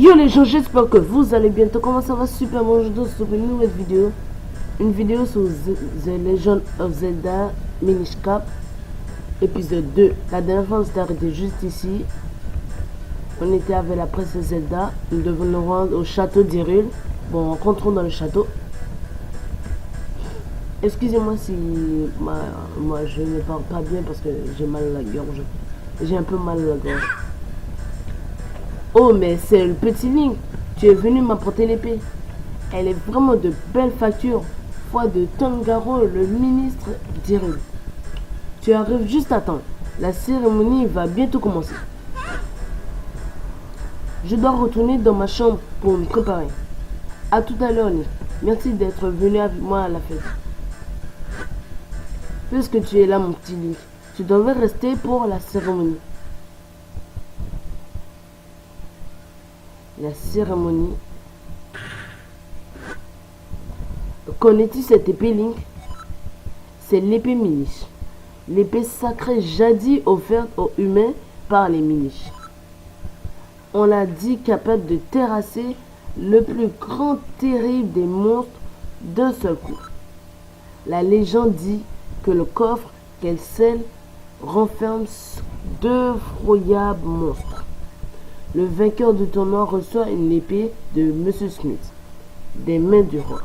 Yo les gens, j'espère que vous allez bien. Comment ça va? Super bon, je dois sur une nouvelle vidéo. Une vidéo sur The Legend of Zelda Minish Cap épisode 2. La dernière fois on s'était arrêté juste ici. On était avec la princesse Zelda. Nous devons nous rendre au château d'Hyrule. Bon, rencontrons dans le château. Excusez-moi si moi je ne parle pas bien parce que j'ai mal à la gorge. J'ai un peu mal à la gorge. Oh, mais c'est le petit Link. Tu es venu m'apporter l'épée. Elle est vraiment de belle facture. Foi de Tongaro, le ministre d'Hyrule. Tu arrives juste à temps. La cérémonie va bientôt commencer. Je dois retourner dans ma chambre pour me préparer. À tout à l'heure, Link. Merci d'être venu avec moi à la fête. Puisque tu es là, mon petit Link, tu devrais rester pour la cérémonie. La cérémonie. Connais-tu cette épée, Link? C'est l'épée Minish. L'épée sacrée jadis offerte aux humains par les Minish. On l'a dit capable de terrasser le plus grand terrible des monstres d'un seul coup. La légende dit que le coffre qu'elle scelle renferme d'effroyables monstres. Le vainqueur du tournoi reçoit une épée de Monsieur Smith, des mains du roi,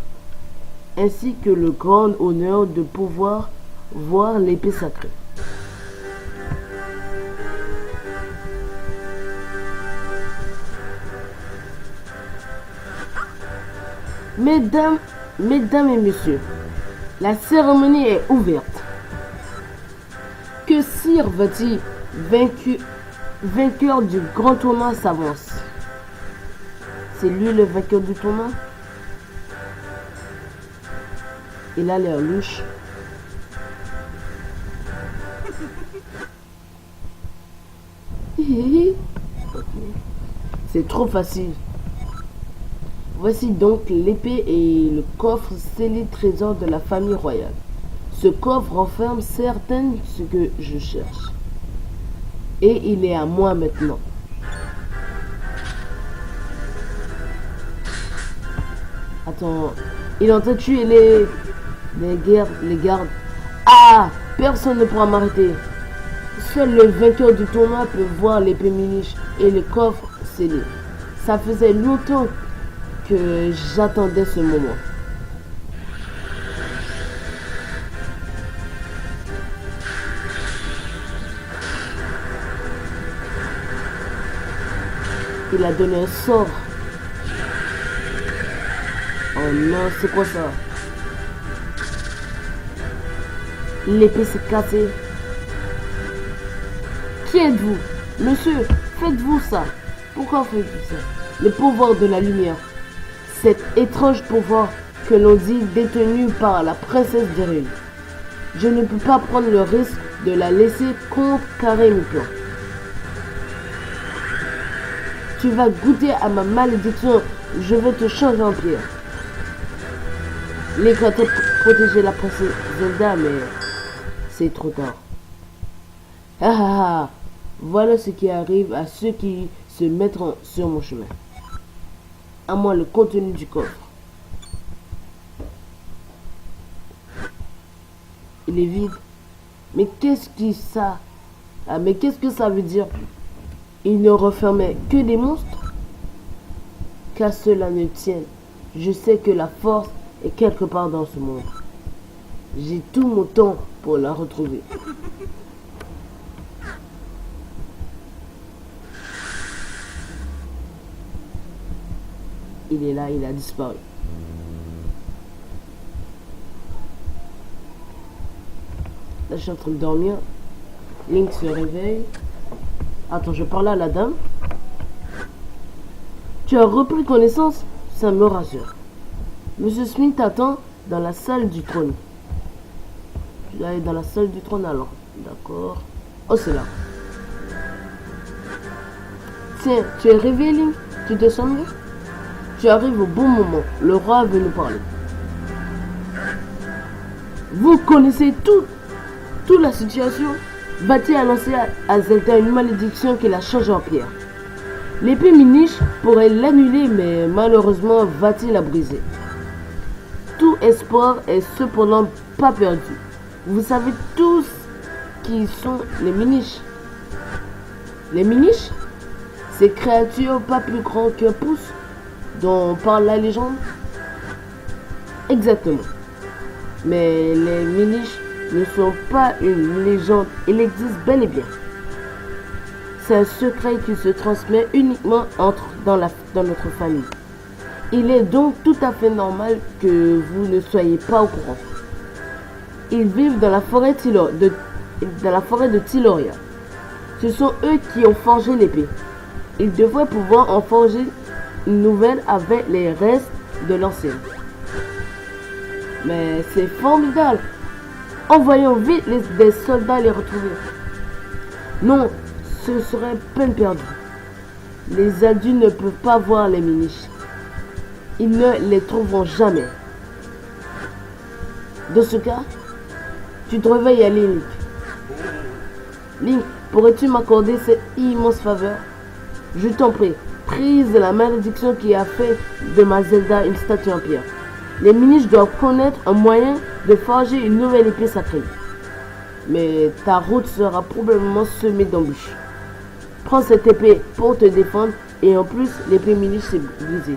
ainsi que le grand honneur de pouvoir voir l'épée sacrée. Mesdames et messieurs, la cérémonie est ouverte. Que Sir Vati, vainqueur du grand tournoi, s'avance. C'est lui le vainqueur du tournoi? Il a l'air louche. C'est trop facile. Voici donc l'épée et le coffre scellé trésor de la famille royale. Ce coffre renferme certaines ce que je cherche. Et il est à moi maintenant. Attends, il est en train de tuer les gardes. Ah, personne ne pourra m'arrêter. Seul le vainqueur du tournoi peut voir l'épée Minish et le coffre scellé. Ça faisait longtemps que j'attendais ce moment. Il a donné un sort. Oh non, c'est quoi ça? L'épée s'est cassée. Qui êtes-vous? Monsieur, faites-vous ça? Pourquoi faites-vous ça? Le pouvoir de la lumière. Cet étrange pouvoir que l'on dit détenu par la princesse d'Hyrule. Je ne peux pas prendre le risque de la laisser contrecarrer mes plans. Tu vas goûter à ma malédiction. Je vais te changer en pierre. Link a protégé la princesse Zelda, mais c'est trop tard. Ah ah ah. Voilà ce qui arrive à ceux qui se mettront sur mon chemin. À moi le contenu du coffre. Il est vide. Mais qu'est-ce que ça veut dire? Il ne renfermait que des monstres? Qu'à cela ne tienne, je sais que la force est quelque part dans ce monde. J'ai tout mon temps pour la retrouver. Il est là, il a disparu. Là, je suis en train de dormir. Link se réveille. Attends, je parle à la dame. Tu as repris connaissance? Ça me rassure. Monsieur Smith t'attend dans la salle du trône. Tu dois aller dans la salle du trône alors. D'accord. Oh, c'est là. Tiens, tu es réveillé, Link? Tu te sens mieux? Tu arrives au bon moment. Le roi veut nous parler. Vous connaissez toute la situation? Vati a lancé à Zelda une malédiction qui l'a changé en pierre. L'épée Minish pourrait l'annuler, mais malheureusement va-t-il la briser. Tout espoir est cependant pas perdu. Vous savez tous qui sont les Minish. Les Minish, ces créatures pas plus grandes qu'un pouce dont parle la légende. Exactement. Mais les Minish ne sont pas une légende, ils existent bel et bien. C'est un secret qui se transmet uniquement dans notre famille. Il est donc tout à fait normal que vous ne soyez pas au courant. Ils vivent dans la forêt de Tiloria. Ce sont eux qui ont forgé l'épée. Ils devraient pouvoir en forger une nouvelle avec les restes de l'ancienne. Mais c'est formidable. Envoyons vite des soldats les retrouver. Non, ce serait peine perdue. Les adultes ne peuvent pas voir les Minish. Ils ne les trouveront jamais. Dans ce cas, tu devrais y aller, Link. Link, pourrais-tu m'accorder cette immense faveur? Je t'en prie, prise de la malédiction qui a fait de ma Zelda une statue en pierre. Les Minish doivent connaître un moyen de forger une nouvelle épée sacrée. Mais ta route sera probablement semée d'embûches. Prends cette épée pour te défendre et en plus l'épée Minish s'est brisée.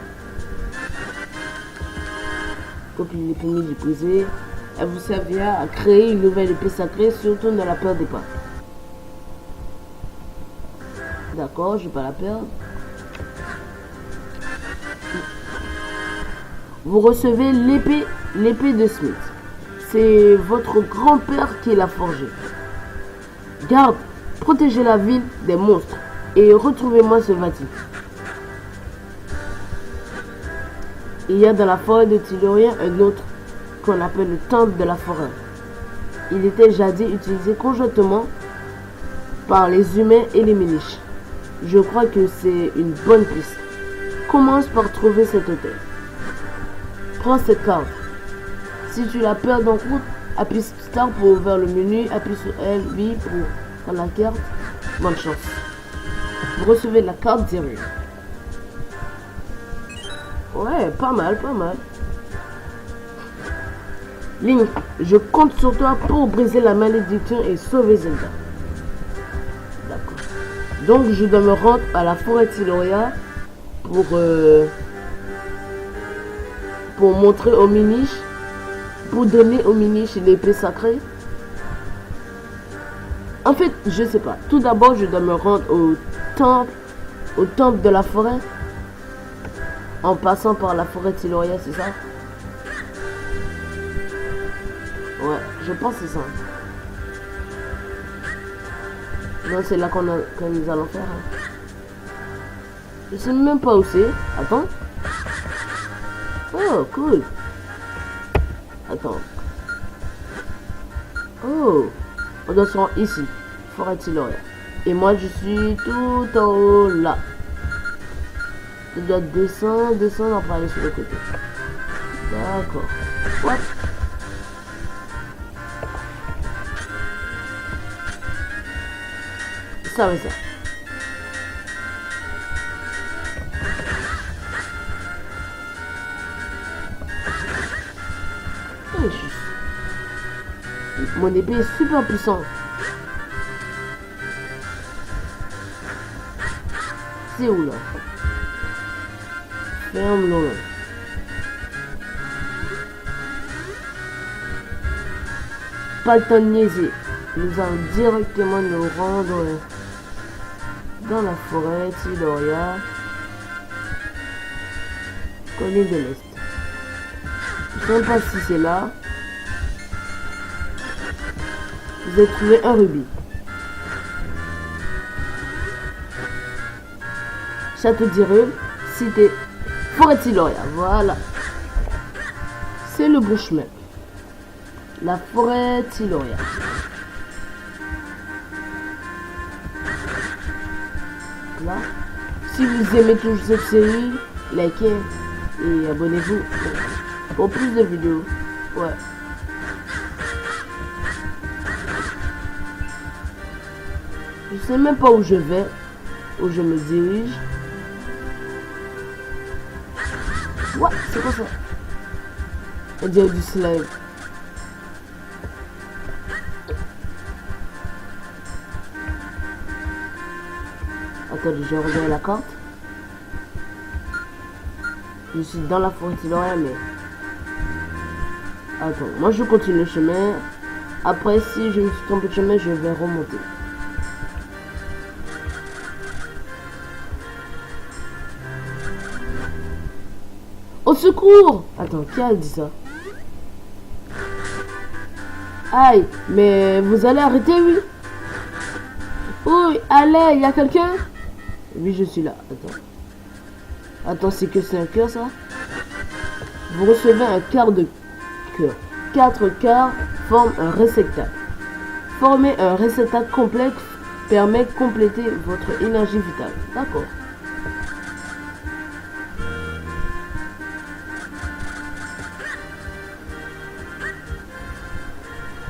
Copie l'épée Minish brisée. Elle vous servira à créer une nouvelle épée sacrée, surtout dans la peur des pas. D'accord, je vais pas la perdre. Vous recevez l'épée de Smith. C'est votre grand-père qui l'a forgée. Garde, protégez la ville des monstres et retrouvez-moi ce Vati. Il y a dans la forêt de Tiloria un autre qu'on appelle le temple de la forêt. Il était jadis utilisé conjointement par les humains et les Minish. Je crois que c'est une bonne piste. Commence par trouver cet hôtel. Prends cette carte. Si tu la perds en route, appuie Start pour ouvrir le menu, appuie sur L8 pour prendre la carte. Bonne chance. Vous recevez la carte directe. Ouais, pas mal, pas mal. Link, je compte sur toi pour briser la malédiction et sauver Zelda. D'accord. Donc je dois me rendre à la forêt Tiloria pour montrer aux Minish, pour donner aux Minish l'épée sacrée. En fait, je sais pas. Tout d'abord, je dois me rendre au temple de la forêt, en passant par la forêt Tiloria, c'est ça? Ouais, je pense que c'est ça. Non, c'est là que nous allons faire. Hein. Je sais même pas où c'est. Attends. Oh, cool. Attends. Oh. On doit se rendre ici. Forêt Tiloria. Et moi, je suis tout en haut là. Je dois descendre pour aller sur le côté. D'accord. What? Ça va ça. Mon épée est super puissante. C'est où là? Ferme-le. Pas le temps de niaiser. Nous allons directement nous rendre dans la forêt Tiloria, colline de l'Est. Je ne sais pas si c'est là. Vous avez trouvé un rubis. Château d'Hyrule, cité forêt Tiloria. Voilà. C'est le bon chemin. La forêt Tiloria. Là. Si vous aimez toujours cette série, likez et abonnez-vous pour plus de vidéos. Ouais. Je sais même pas où je vais, où je me dirige. What? C'est quoi ça? On dirait du slime. Attendez, je regarde la carte. Je suis dans la forêt de l'Orient, mais... Attends, moi je continue le chemin. Après, si je me suis trompé de chemin, je vais remonter. Au secours! Attends, qui a dit ça? Aïe, mais vous allez arrêter, oui? Oui, allez, il y a quelqu'un? Oui, je suis là. Attends. Attends, c'est que c'est un cœur, ça? Vous recevez un quart de cœur. 4 quarts forment un réceptacle. Former un réceptacle complexe permet de compléter votre énergie vitale. D'accord.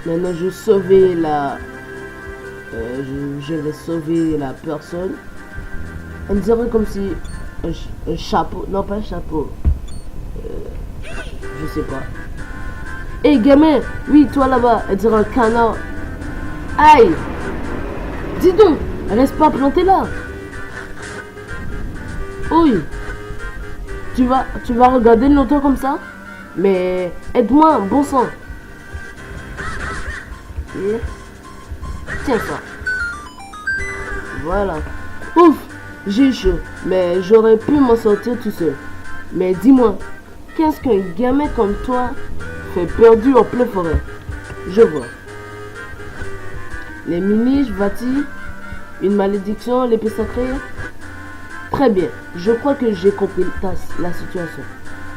Maintenant, je vais sauver la... je vais sauver la personne. On dirait comme si... Un chapeau... Non, pas un chapeau. Je sais pas. Hé, gamin! Oui, toi là-bas. Elle dirait un canard. Aïe! Dis donc! Reste pas planté là! Oui! Tu vas regarder longtemps comme ça? Mais... aide-moi, bon sang! Et... tiens ça. Voilà. Ouf, j'ai eu chaud, mais j'aurais pu m'en sortir tout seul. Mais dis-moi, qu'est-ce qu'un gamin comme toi fait perdu en pleine forêt? Je vois. Les miniches bâtis, une malédiction, l'épée sacrée. Très bien, je crois que j'ai compris la situation.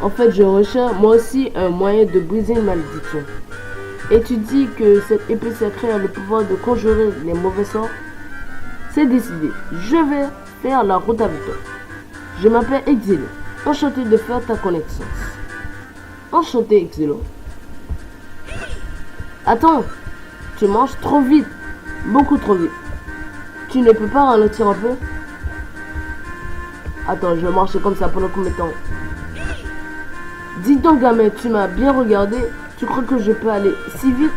En fait, je recherche moi aussi un moyen de briser une malédiction. Et tu dis que cette épée sacrée a le pouvoir de conjurer les mauvais sorts? C'est décidé. Je vais faire la route avec toi. Je m'appelle Exilo. Enchanté de faire ta connaissance. Enchanté, Exilo. Attends, tu manges trop vite. Beaucoup trop vite. Tu ne peux pas ralentir un peu? Attends, je vais marcher comme ça pendant combien de temps? Dis donc, gamin, tu m'as bien regardé. Tu crois que je peux aller si vite?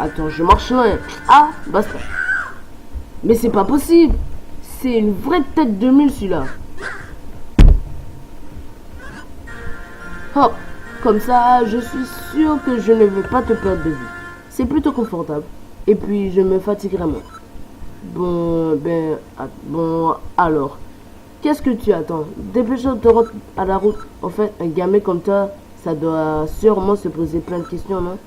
Attends, je marche loin. Ah, basta. Mais c'est pas possible. C'est une vraie tête de mule celui-là. Hop, comme ça, je suis sûr que je ne vais pas te perdre de vue. C'est plutôt confortable. Et puis, je me fatiguerai moins. Bon, alors. Qu'est-ce que tu attends? Dépêche-toi de te rendre à la route. En fait, un gamin comme toi, ça doit sûrement se poser plein de questions, non?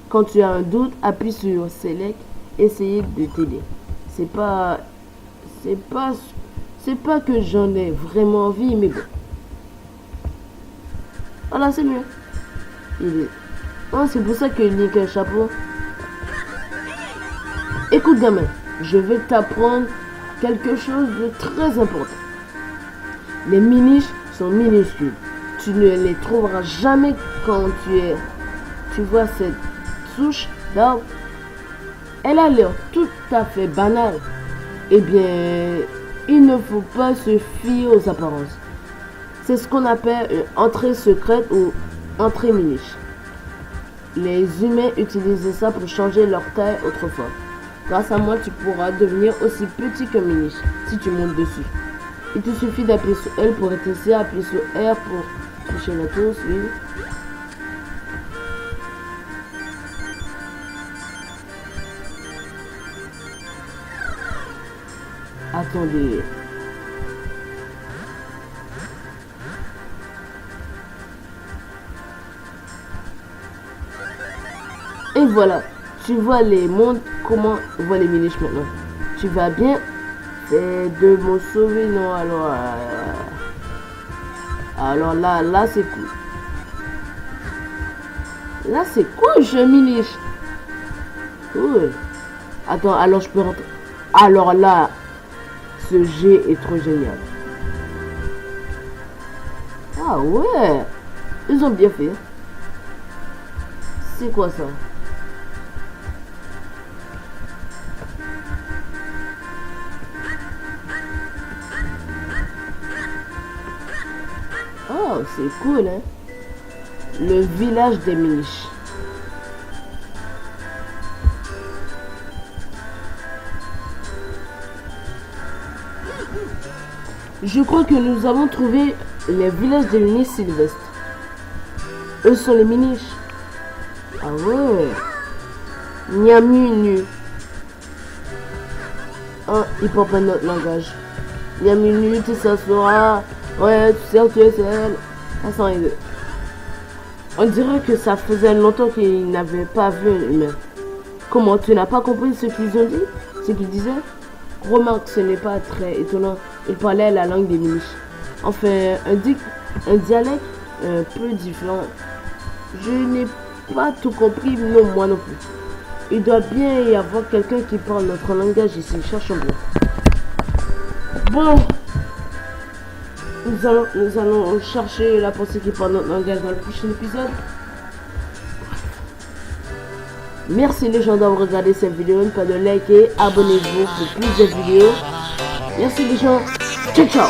Quand tu as un doute, appuie sur Select, essayer de t'aider. C'est pas que j'en ai vraiment envie, mais bon. Voilà, c'est mieux. Oh, c'est pour ça qu'il n'y a qu'un chapeau. Écoute, gamin, je vais t'apprendre quelque chose de très important. Les miniches sont minuscules. Tu ne les trouveras jamais quand tu vois cette souche d'arbre. Elle a l'air tout à fait banale. Eh bien, il ne faut pas se fier aux apparences. C'est ce qu'on appelle une entrée secrète ou entrée miniche. Les humains utilisaient ça pour changer leur taille autrefois. Grâce à moi, tu pourras devenir aussi petit qu'un miniche si tu montes dessus. Il te suffit d'appuyer sur L pour étinciller, appuyer sur R pour toucher la tour, oui. Attendez. Et voilà, tu vois les mondes, comment on voit les miniches maintenant. Tu vas bien? C'est de me sauver, non? Alors là c'est cool. Là c'est cool, je miniche. Cool. Attends, alors je peux rentrer. Alors là, ce jet est trop génial. Ah ouais, ils ont bien fait. C'est quoi ça? Waouh, c'est cool, hein. Le village des Miniches. Je crois que nous avons trouvé les villages des Miniches Sylvestres. Eux sont les Miniches. Ah ouais. Nyamunu. Ah, ils parlent pas notre langage. Nyamunu, tu s'assois. Ouais, tu sais, tu es seul. Ça sent les deux. On dirait que ça faisait longtemps qu'ils n'avaient pas vu un humain. Comment, tu n'as pas compris ce qu'ils ont dit? Ce qu'ils disaient? Remarque, ce n'est pas très étonnant. Ils parlaient la langue des Miniches. Enfin, un dialecte un peu différent. Je n'ai pas tout compris, non, moi non plus. Il doit bien y avoir quelqu'un qui parle notre langage ici. Cherchons bien. Bon, nous allons chercher la personne qui parle notre langage dans le prochain épisode. Merci les gens d'avoir regardé cette vidéo. N'oubliez pas de liker, abonnez-vous pour plus de vidéos. Merci les gens. Ciao ciao.